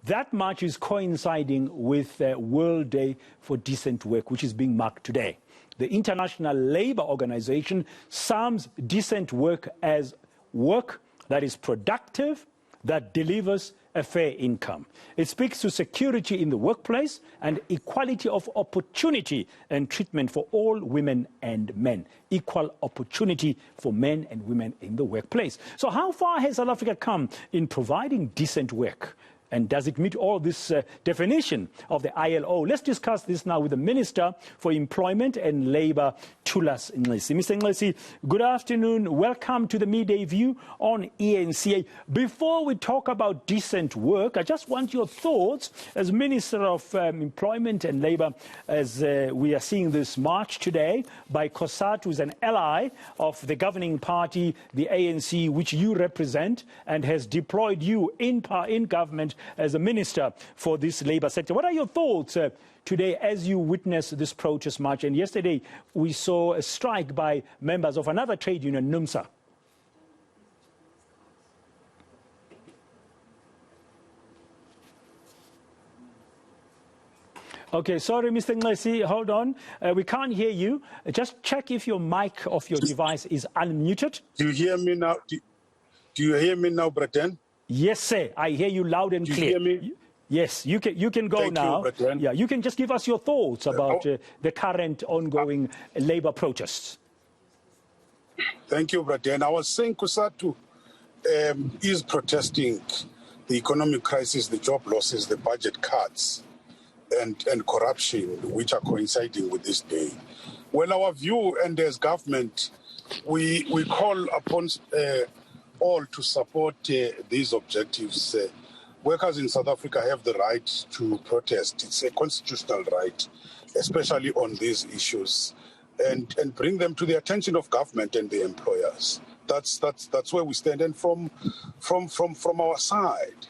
That march is coinciding with World Day for Decent Work, which is being marked today. The International Labour Organization sums decent work as work that is productive, that delivers a fair income. It speaks to security in the workplace and equality of opportunity and treatment for all women and men. Equal opportunity for men and women in the workplace. So how far has South Africa come in providing decent work? And does it meet all this definition of the ILO? Let's discuss this now with the Minister for Employment and Labour, Thulas Nxesi. Mr. Nxesi, good afternoon. Welcome to the Midday View on eNCA. Before we talk about decent work, I just want your thoughts as Minister of Employment and Labour as we are seeing this march today by COSATU, who's an ally of the governing party, the ANC, which you represent, and has deployed you in government as a minister for this labour sector. What are your thoughts today as you witness this protest march? And yesterday we saw a strike by members of another trade union, NUMSA. Okay, sorry, Mr. Nxesi, hold on. We can't hear you. Just check if your mic of your device is unmuted. Do you hear me now? Do you hear me now, Breton? Yes, sir. I hear you loud and clear. Do you hear me? Yes, you can go now. Yeah, you can just give us your thoughts about the current ongoing labour protests. Thank you, Breton. I was saying COSATU is protesting the economic crisis, the job losses, the budget cuts, and corruption, which are coinciding with this day. Well, our view, and as government, we call upon all to support these objectives. Workers in South Africa have the right to protest. It's a constitutional right, especially on these issues, and bring them to the attention of government and the employers. That's where we stand. And from our side,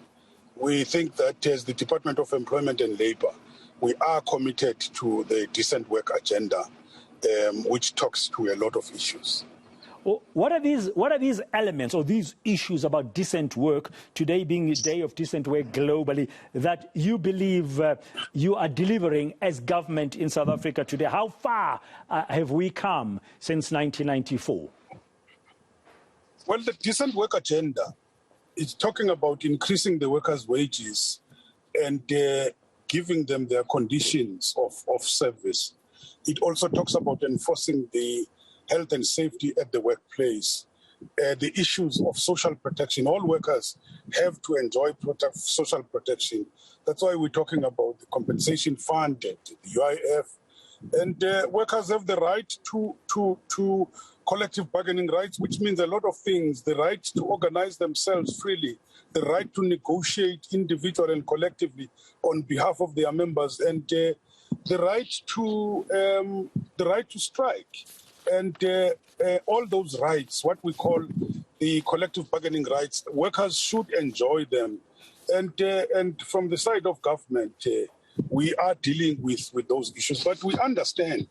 we think that as the Department of Employment and Labour, we are committed to the decent work agenda, which talks to a lot of issues. What are these elements or these issues about decent work, today being the Day of Decent Work globally, that you believe you are delivering as government in South Africa today? How far have we come since 1994? Well, the decent work agenda is talking about increasing the workers' wages and giving them their conditions of service. It also talks about enforcing the health and safety at the workplace, the issues of social protection. All workers have to enjoy social protection. That's why we're talking about the compensation fund, the UIF, and workers have the right to collective bargaining rights, which means a lot of things: the right to organize themselves freely, the right to negotiate individually and collectively on behalf of their members, and the right to strike. And all those rights, what we call the collective bargaining rights, workers should enjoy them. And from the side of government, we are dealing with those issues. But we understand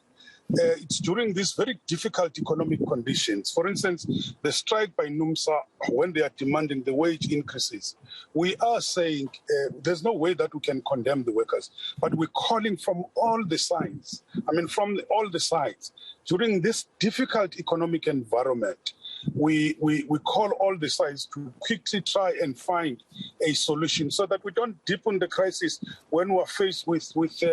it's during these very difficult economic conditions. For instance, the strike by NUMSA, when they are demanding the wage increases, we are saying there's no way that we can condemn the workers, but we're calling from all the sides. All the sides. During this difficult economic environment, we call all the sides to quickly try and find a solution so that we don't deepen the crisis when we're faced with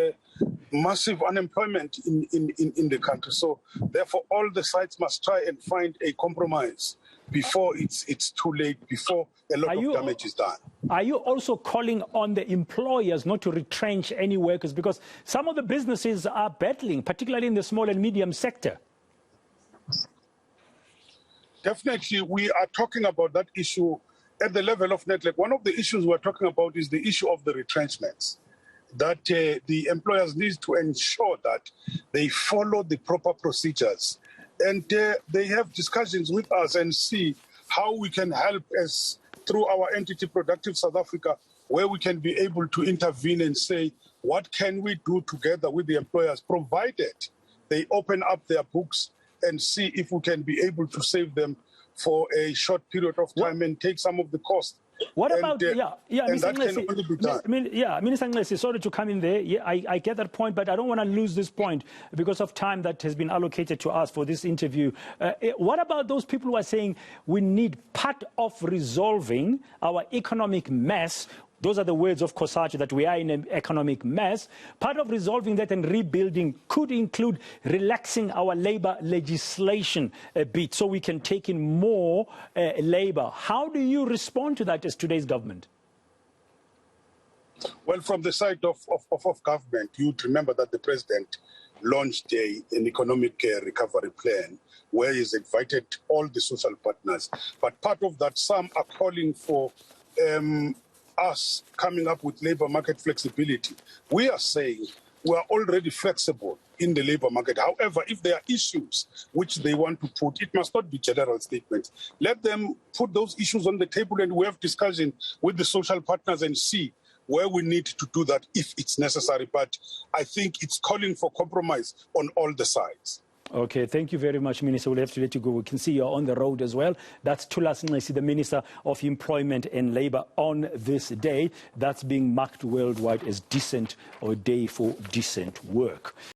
massive unemployment in the country. So therefore, all the sides must try and find a compromise before it's too late, before a lot of damage is done. Are you also calling on the employers not to retrench any workers? Because some of the businesses are battling, particularly in the small and medium sector. Definitely, we are talking about that issue at the level of Network. One of the issues we're talking about is the issue of the retrenchments, that the employers need to ensure that they follow the proper procedures. And they have discussions with us and see how we can help as through our entity Productive South Africa, where we can be able to intervene and say, what can we do together with the employers, provided they open up their books and see if we can be able to save them for a short period of time and take some of the cost What And, about, and Mr. that can Nxesi, only be done. Minister Nxesi, sorry to come in there. Yeah, I get that point, but I don't want to lose this point because of time that has been allocated to us for this interview. What about those people who are saying we need part of resolving our economic mess? Those are the words of COSATU, that we are in an economic mess. Part of resolving that and rebuilding could include relaxing our labor legislation a bit so we can take in more labor. How do you respond to that as today's government? Well, from the side of government, you'd remember that the president launched an economic recovery plan where he's invited all the social partners. But part of that, some are calling for us coming up with labor market flexibility. We are saying we are already flexible in the labor market. However, if there are issues which they want to put, it must not be general statements. Let them put those issues on the table and we have discussion with the social partners and see where we need to do that if it's necessary. But I think it's calling for compromise on all the sides. Okay, thank you very much, Minister. We'll have to let you go. We can see you're on the road as well. That's Thulas Nxesi, the Minister of Employment and Labour, on this day that's being marked worldwide as Decent or Day for Decent Work.